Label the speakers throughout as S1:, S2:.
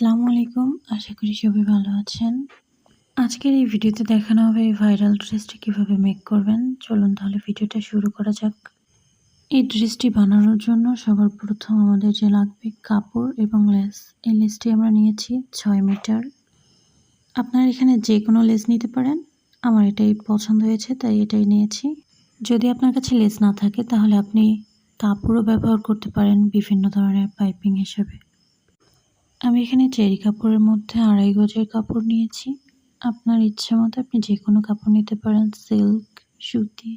S1: আসসালামু আলাইকুম। আশা করি সবাই ভালো আছেন। আজকের এই ভিডিওতে দেখানো হবে এই ভাইরাল ড্রেসটি কিভাবে মেক করবেন। চলুন তাহলে ভিডিওটা শুরু করা যাক। এই ড্রেসটি বানানোর জন্য সবার প্রথম আমাদের যে লাগবে কাপড় এবং লেস। এই লেসটি আমরা নিয়েছি 6 মিটার। আপনারা এখানে যে কোনো লেস নিতে পারেন। আমার এটাই পছন্দ হয়েছে তাই এটাই নিয়েছি। যদি আপনার কাছে লেস না থাকে তাহলে আপনি কাপড়ও ব্যবহার করতে পারেন বিভিন্ন ধরনের পাইপিং হিসেবে। আমি এখানে চেরি কাপড়ের মধ্যে 2.5 গজের কাপড় নিয়েছি। আপনার ইচ্ছা মতো আপনি যে কোনো কাপড় নিতে পারেন, সিল্ক, সুতি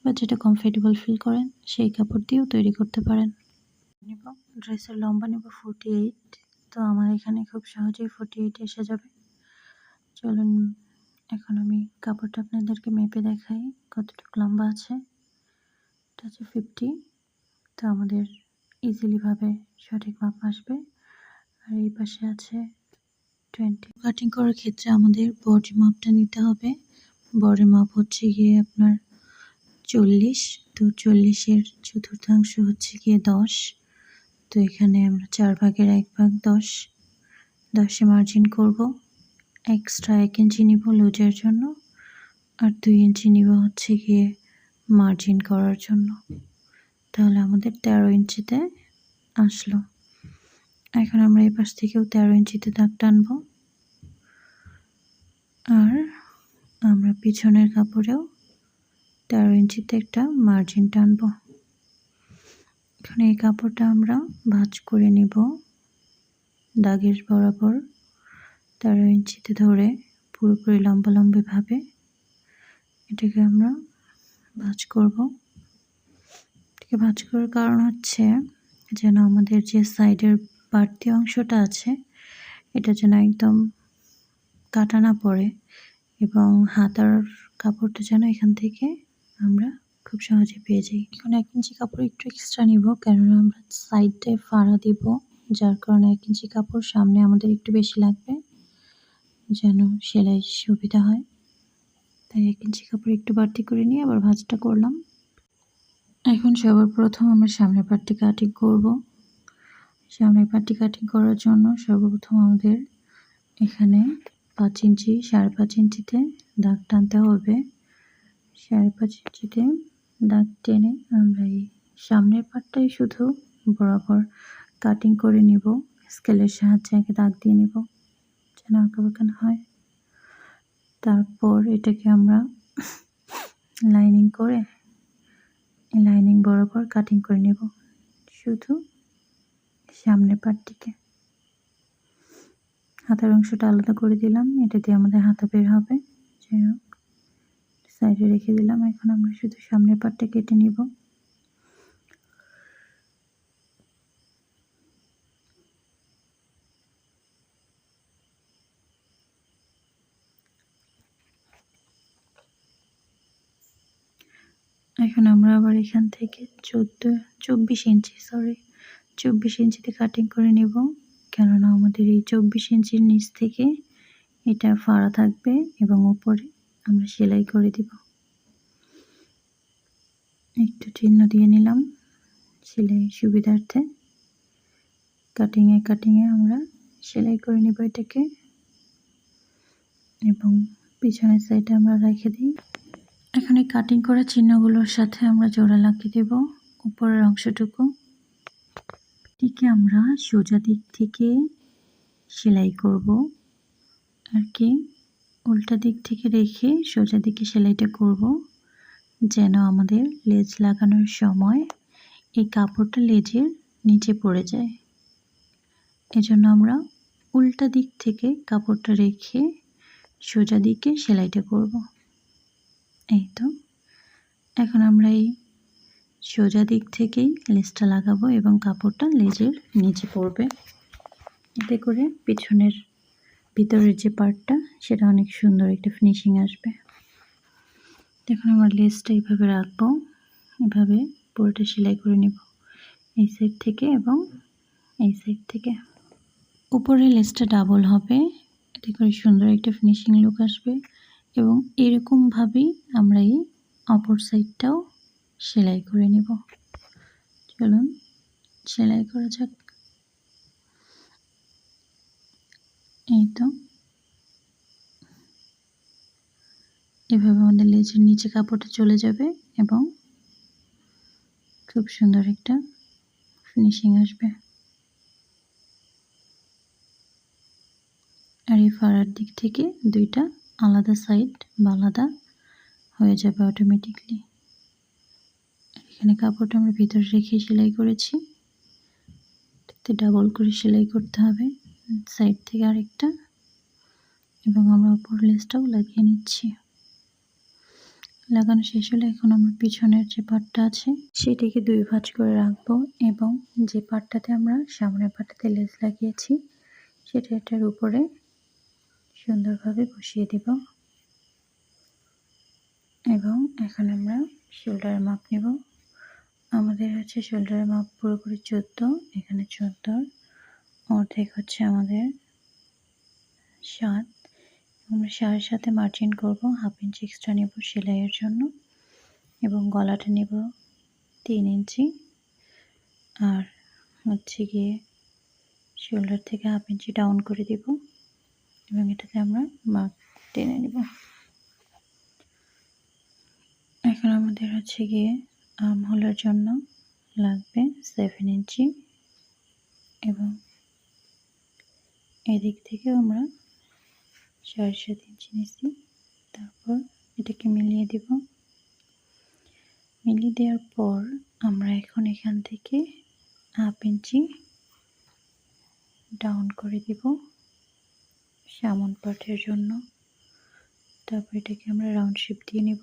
S1: বা যেটা কমফোর্টেবল ফিল করেন সেই কাপড় দিয়েও তৈরি করতে পারেন। ড্রেসের লম্বা নেব 48। তো আমার এখানে খুব সহজেই 48 এসে যাবে। চলুন এখন আমি কাপড়টা আপনাদেরকে মেপে দেখাই কতটুকু লম্বা আছে। এটা হচ্ছে 50। তো আমাদের ইজিলিভাবে সঠিক মাপ আসবে। আর এই পাশে আছে 20। কাটিং করার ক্ষেত্রে আমাদের বডি মাপটা নিতে হবে। বডি মাপ হচ্ছে গিয়ে আপনার 40। তো 40-এর চতুর্থাংশ হচ্ছে গিয়ে 10। তো এখানে আমরা 4 ভাগের 1 ভাগ 10। 10-এ মার্জিন করব। এক্সট্রা 1 ইঞ্চি নিব লুজের জন্য, আর 2 ইঞ্চি নিব হচ্ছে গিয়ে মার্জিন করার জন্য। তাহলে আমাদের 13 ইঞ্চিতে আসলো। এখন আমরা এই পাশ থেকেও 13 ইঞ্চিতে দাগ টানবো। আর আমরা পিছনের কাপড়েও 13 ইঞ্চিতে একটা মার্জিন টানবো। এখন এই কাপড়টা আমরা ভাঁজ করে নিব দাগের বরাবর 13 ইঞ্চিতে ধরে পুরোপুরি লম্বালম্বিভাবে এটাকে আমরা ভাঁজ করব। এটাকে ভাঁজ করার কারণ হচ্ছে যেন আমাদের যে সাইডের বাড়তি অংশটা আছে এটা যেন একদম কাটা না পড়ে এবং হাতার কাপড়টা যেন এখান থেকে আমরা খুব সহজে পেয়ে যাই। এখন 1 ইঞ্চি কাপড় একটু এক্সট্রা নিব, কেননা আমরা সাইডে ফাড়া দিব, যার কারণে 1 ইঞ্চি কাপড় সামনে আমাদের একটু বেশি লাগবে যেন সেলাই সুবিধা হয়। তাই 1 ইঞ্চি কাপড় একটু বাড়তি করে নিয়ে আবার ভাঁজটা করলাম। এখন সবার প্রথম আমরা সামনের পার্টটি কাটিং করব। সামনের পার্টটি কাটিং করার জন্য সর্বপ্রথম আমাদের এখানে 5 ইঞ্চি 5.5 ইঞ্চিতে দাগ টানতে হবে। 5.5 ইঞ্চিতে দাগ টেনে আমরা এই সামনের পার্টটাই শুধু বরাবর কাটিং করে নিব। স্কেলের সাহায্যে আগে দাগ দিয়ে নিব যেন আঁকাবাঁকা না হয়। তারপর এটাকে আমরা লাইনিং করে লাইনিং বরাবর কাটিং করে নেব শুধু সামনের পার্টটিকে। হাতার অংশটা আলাদা করে দিলাম, এটা দিয়ে আমাদের হাতা বের হবে। যাই হোক, সাইডে রেখে দিলাম। এখন আমরা শুধু সামনের পার্টটা কেটে নিব। এখন আমরা আবার এখান থেকে 24 ইঞ্চিতে কাটিং করে নেব, কেননা আমাদের এই 24 ইঞ্চির নিচ থেকে এটা ফাড়া থাকবে এবং উপরে আমরা সেলাই করে দিব। একটু চিহ্ন দিয়ে নিলাম সেলাই সুবিধার্থে। কাটিংয়ে আমরা সেলাই করে নেব এটাকে এবং পিছনের সাইডে আমরা রেখে দিই। এখন এই কাটিং করা চিহ্নগুলোর সাথে আমরা জোড়া লাগিয়ে দেব উপরের অংশটুকু। এটিকে আমরা সোজা দিক থেকে সেলাই করব আর কি, উল্টা দিক থেকে রেখে সোজা দিকে সেলাইটা করব যেন আমাদের লেজ লাগানোর সময় এই কাপড়টা লেজের নিচে পড়ে যায়। এজন্য আমরা উল্টা দিক থেকে কাপড়টা রেখে সোজা দিকে সেলাইটা করব। এই তো, এখন আমরা এই সোজা দিক থেকেই লেজটা লাগাবো এবং কাপড়টা লেজের নিচে পড়বে। এতে করে পিছনের ভিতরের যে পার্টটা সেটা অনেক সুন্দর একটা ফিনিশিং আসবে। এখন আমরা লেজটা এইভাবে রাখবো, এভাবে পুরোটা সেলাই করে নেব এই সাইড থেকে এবং এই সাইড থেকে। উপরে লেজটা ডাবল হবে, এতে করে সুন্দর একটা ফিনিশিং লুক আসবে এবং এরকমভাবেই আমরা এই অপর সাইডটাও সেলাই করে নেব। চলুন সেলাই করা যাক। এই তো এভাবে আমাদের লেজের নিচে কাপড়টা চলে যাবে এবং খুব সুন্দর একটা ফিনিশিং আসবে। আর এই ফাড়ার দিক থেকে দুইটা আলাদা সাইড বা আলাদা হয়ে যাবে অটোমেটিকলি। এখানে কাপড়টা আমরা ভিতরে রেখে সেলাই করেছি, ডাবল করে সেলাই করতে হবে সাইড থেকে আরেকটা, এবং আমরা উপর লেসটাও লাগিয়ে নিচ্ছি। লাগানো শেষ হলে এখন আমরা পিছনের যে পাটটা আছে সেটিকে 2 ভাঁজ করে রাখবো এবং যে পাটটাতে আমরা সামনের পাটটাতে লেস লাগিয়েছি সেটা এটার উপরে সুন্দরভাবে বসিয়ে দেব। এবং এখন আমরা শোল্ডারের মাপ নেব। আমাদের হচ্ছে শোল্ডারের মাপ পুরোপুরি 14, এখানে 14 অর্ধেক হচ্ছে আমাদের 7। আমরা 7-এর সাথে মার্জিন করব, 1/2 ইঞ্চি এক্সট্রা নেব সেলাইয়ের জন্য এবং গলাটা নেব 3 ইঞ্চি। আর হচ্ছে গিয়ে শোল্ডার থেকে 1/2 ইঞ্চি ডাউন করে দেব এবং এটাতে আমরা মাপ টেনে নেব। এখন আমাদের হচ্ছে গিয়ে আর্ম হোলের জন্য লাগবে 7 ইঞ্চি এবং এদিক থেকে আমরা 7.5 ইঞ্চি নিচ্ছি। তারপর এটাকে মিলিয়ে দেব। মিলিয়ে দেওয়ার পর আমরা এখন এখান থেকে 1/2 ইঞ্চি ডাউন করে দেব সামন পার্টের জন্য। তারপর এটাকে আমরা রাউন্ড শেপ দিয়ে নেব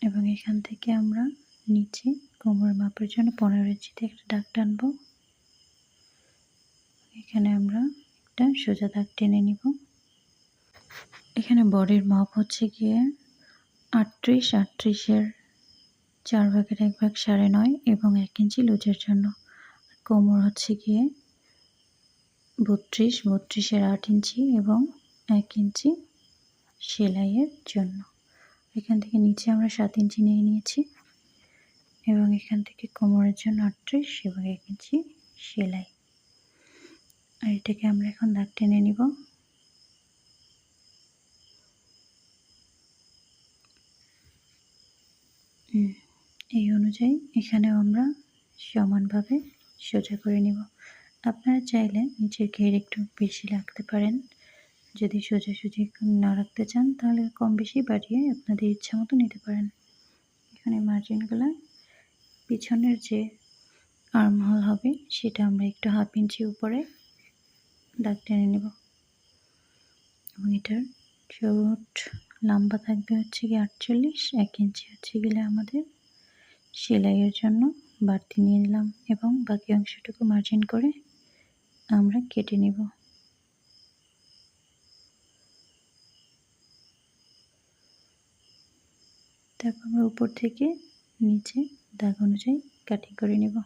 S1: এবং এখান থেকে আমরা নিচে কোমর মাপের জন্য 15 ইঞ্চিতে একটা দাগ টানব। এখানে আমরা একটা সোজা দাগ টেনে নিব। এখানে বডির মাপ হচ্ছে গিয়ে 38 এর 4 ভাগের 1 ভাগ 9.5 এবং 1 ইঞ্চি লুজের জন্য। কোমর হচ্ছে গিয়ে 32 এর 8 ইঞ্চি এবং 1 ইঞ্চি সেলাইয়ের জন্য। এখান থেকে নিচে আমরা 7 ইঞ্চি নিয়ে নিয়েছি এবং এখান থেকে কোমরের জন্য 38 এবং 1 ইঞ্চি সেলাই। আর এটাকে আমরা এখন দাগ টেনে নিব। এই অনুযায়ী এখানেও আমরা সমানভাবে সোজা করে নিব। আপনারা চাইলে নিচের ঘের একটু বেশি রাখতে পারেন, যদি সোজাসুজি না রাখতে চান তাহলে কম বেশি বাড়িয়ে আপনাদের ইচ্ছা মতো নিতে পারেন। এখানে মার্জিনগুলো পিছনের যে আর্ম হোল হবে সেটা আমরা একটু 1/2 ইঞ্চি উপরে দাগ টেনে নেব এবং এটার চোট লম্বা থাকবে হচ্ছে কি 48, 1 ইঞ্চি হচ্ছে গেলে আমাদের সেলাইয়ের জন্য বাড়তি নিয়ে নিলাম এবং বাকি অংশটুকু মার্জিন করে আমরা কেটে নেব। তারপর আমরা উপর থেকে নিচে দাগ অনুযায়ী কাটিং করে নেব।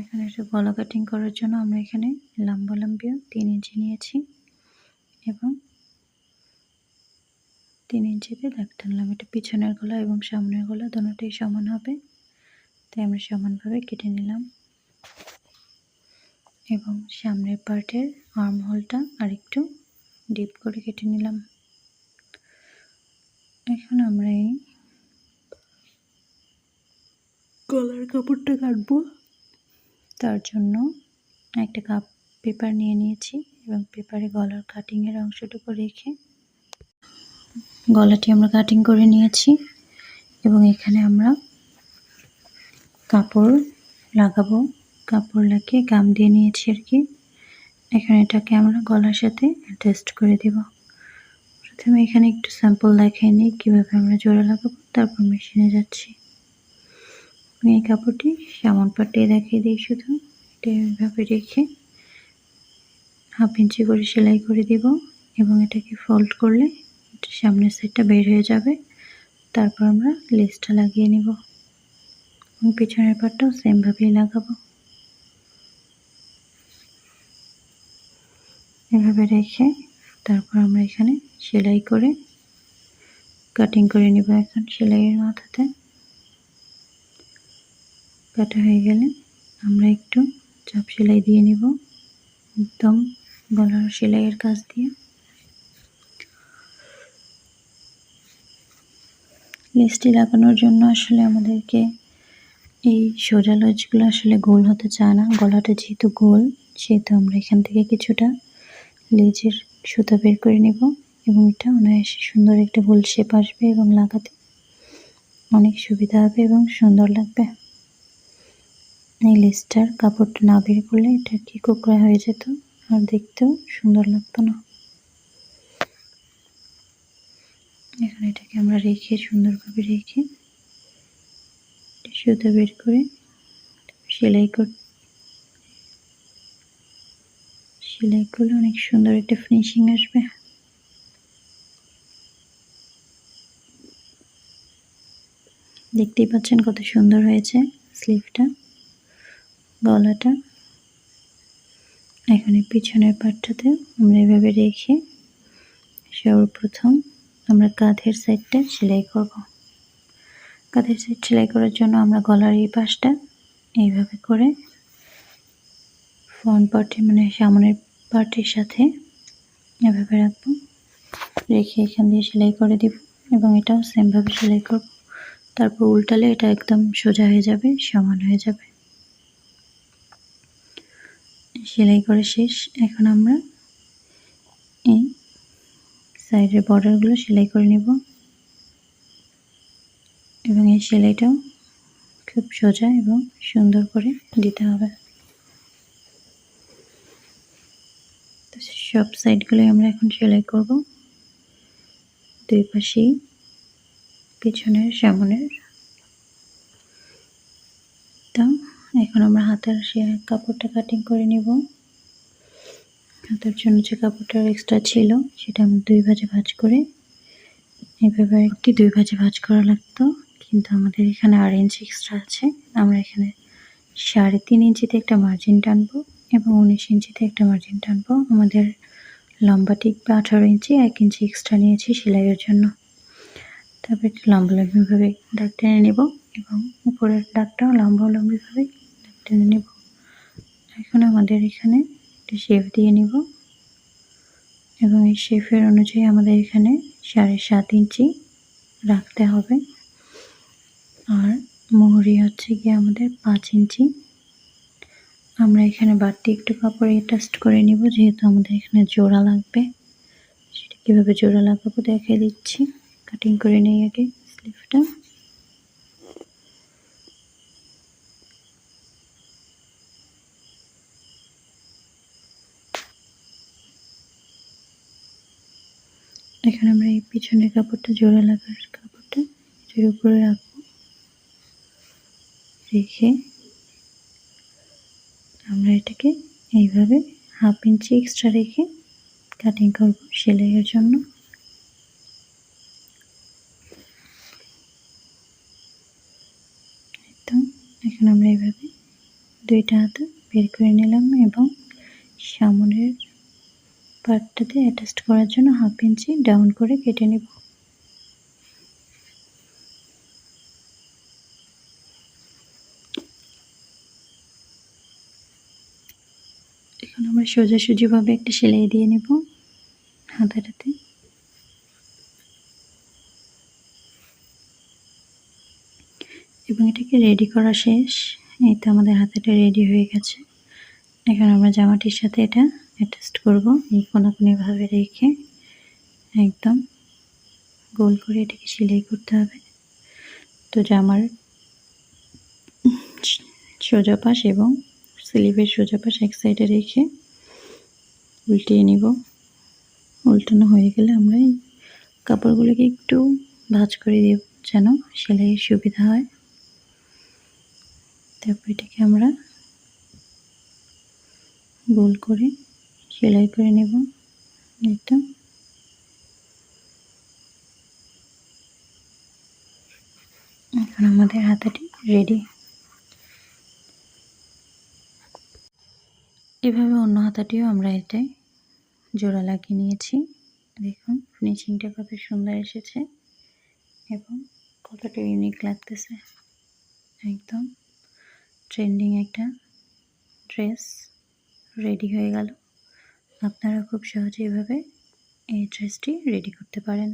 S1: এখানে একটা গলা কাটিং করার জন্য আমরা এখানে লম্বিও 3 ইঞ্চি নিয়েছি এবং 3 ইঞ্চিতে দাগ টানলাম। এটা পিছনের গলা এবং সামনের গলা দুটোই সমান হবে, তাই আমরা সমানভাবে কেটে নিলাম এবং সামনের পার্টের আর্ম হোলটা আরেকটু ডিপ করে কেটে নিলাম। এখন আমরা এই গলার কাপড়টা কাটবো। তার জন্য একটা কাপ পেপার নিয়ে নিয়েছি এবং পেপারে গলার কাটিংয়ের অংশটুকু রেখে গলাটি আমরা কাটিং করে নিয়েছি এবং এখানে আমরা কাপড় লাগাবো। কাপড় লাগিয়ে গাম দিয়ে নিয়েছি আর কি। এখন এটাকে আমরা গলার সাথে অ্যাডজাস্ট করে দেব। প্রথমে এখানে একটু স্যাম্পল দেখিয়ে নিই কীভাবে আমরা জোড়া লাগাবো, তারপর মেশিনে যাচ্ছি। এই কাপড়টি সামন পাটে দেখিয়ে দিই, শুধু এটা এইভাবে রেখে 1/2 ইঞ্চি করে সেলাই করে দেব এবং এটাকে ফোল্ড করলে সামনের সাইডটা বের হয়ে যাবে। তারপর আমরা লেসটা লাগিয়ে নেব এবং পিছনের পাটটাও সেমভাবেই লাগাবো। এভাবে রেখে তারপর আমরা এখানে সেলাই করে কাটিং করে নিব। এখন সেলাইয়ের মাথাতে কাটা হয়ে গেলে আমরা একটু চাপ সেলাই দিয়ে নিব, একদম গলার সেলাইয়ের কাজ দিয়ে। লেসটি লাগানোর জন্য আসলে আমাদেরকে এই সোজা লজগুলো আসলে গোল হতে চায় না। গলাটা যেহেতু গোল সেহেতু আমরা এখান থেকে কিছুটা লেজের সুতা বের করে নেব এবং এটা অনায়াসে সুন্দর একটা গোল শেপ আসবে এবং লাগাতে অনেক সুবিধা হবে এবং সুন্দর লাগবে। এই লেসটার কাপড়টা না বের করলে এটা কি কোঁকড়া হয়ে যেত আর দেখতেও সুন্দর লাগতো না। এখন এটাকে আমরা রেখে সুন্দরভাবে রেখে সুতা বের করে সেলাই করলে অনেক সুন্দর একটা ফিনিশিং আসবে। দেখতেই পাচ্ছেন কত সুন্দর হয়েছে স্লিভটা, গলাটা। এখন এই পিছনের পাটটাতে আমরা এভাবে রেখে সর্বপ্রথম আমরা কাঁধের সাইডটা সেলাই করব। কাঁধের সাইড সেলাই করার জন্য আমরা গলার এই পাশটা এইভাবে করে ফ্রন্ট পার্টে মানে সামনের পার্টের সাথে এভাবে রাখবো, রেখে এখান দিয়ে সেলাই করে দিব এবং এটাও সেমভাবে সেলাই করব। তারপর উল্টালে এটা একদম সোজা হয়ে যাবে, সমান হয়ে যাবে। সেলাই করা শেষ। এখন আমরা এই সাইডের বর্ডারগুলো সেলাই করে নেব এবং এই সেলাইটাও খুব সোজা এবং সুন্দর করে দিতে হবে। তো সব সাইডগুলোই আমরা এখন সেলাই করব, দুই পাশেই, পিছনের সামনের। তো এখন আমরা হাতার কাপড়টা কাটিং করে নিব। হাতার জন্য যে কাপড়টা এক্সট্রা ছিল সেটা আমি 2 ভাঁজে ভাঁজ করে এভাবে একটি 2 ভাঁজে ভাঁজ করা লাগতো, কিন্তু আমাদের এখানে 8 ইঞ্চি এক্সট্রা আছে। আমরা এখানে 3.5 ইঞ্চিতে একটা মার্জিন টানবো এবং 19 ইঞ্চিতে একটা মার্জিন টানবো। আমাদের লম্বা টিকবে 18 ইঞ্চি, 1 ইঞ্চি এক্সট্রা নিয়েছি সেলাইয়ের জন্য। তারপর একটু লম্বালম্বিভাবে দাগ টেনে নেব এবং উপরের দাগটাও লম্বালম্বিভাবে দাগ টেনে নেব। এখন আমাদের এখানে একটা শেপ দিয়ে নিব এবং এই শেপের অনুযায়ী আমাদের এখানে 7.5 ইঞ্চি রাখতে হবে। আর মোহরি হচ্ছে গিয়ে আমাদের 5 ইঞ্চি। আমরা এখানে বাড়তি একটু কাপড় অ্যাটাচ করে নিব, যেহেতু আমাদের এখানে জোড়া লাগবে। সেটা কীভাবে জোড়া লাগাবো দেখিয়ে দিচ্ছি। কাটিং করে নিই আগে স্লিভটা। এখন আমরা এই পিছনের কাপড়টা জোড়া লাগার কাপড়টা এটার উপরে রাখবো, রেখে আমরা এটাকে এইভাবে 1/2 ইঞ্চি এক্সট্রা রেখে কাটিং করব সেলাইয়ের জন্য। তো এখন আমরা এইভাবে দুইটা হাতা বের করে নিলাম এবং সামনের পার্টটাতে অ্যাটাচ করার জন্য 1/2 ইঞ্চি ডাউন করে কেটে নেব। এখন আমরা সোজাসুজিভাবে একটা সেলাই দিয়ে নেব হাতাটাতে। এবং এটাকে রেডি করা শেষ। এই তো আমাদের হাতাটা রেডি হয়ে গেছে। এখন আমরা জামাটির সাথে এটা অ্যাটাচ করব, এই কোনাকুনিভাবে রেখে একদম গোল করে এটাকে সেলাই করতে হবে। তো জামার সোজা পাশ এবং স্লিভের সোজা পাশ এক সাইডে রেখে উল্টিয়ে নিব। উল্টানো হয়ে গেলে আমরা এই কাপড়গুলোকে একটু ভাঁজ করে দেব যেন সেলাইয়ের সুবিধা হয়। তারপর এটাকে আমরা গোল করে সেলাই করে নেব। একদম এখন আমাদের হাতাটি রেডি। এভাবে অন্য হাতাটিও আমরা এটাই জোড়া লাগিয়ে নিয়েছি। দেখুন ফিনিশিংটা কত সুন্দর এসেছে এবং কতটা ইউনিক লাগতেছে। একদম ট্রেন্ডিং একটা ড্রেস রেডি হয়ে গেল। আপনারা খুব সহজে এভাবে এই ড্রেসটি রেডি করতে পারেন।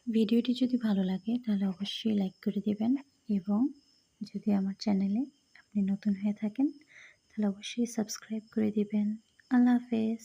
S1: ভিডিওটি যদি ভালো লাগে তাহলে অবশ্যই লাইক করে দেবেন এবং যদি আমার চ্যানেলে আপনি নতুন হয়ে থাকেন তাহলে অবশ্যই সাবস্ক্রাইব করে দিবেন। আল্লাহ হাফেজ।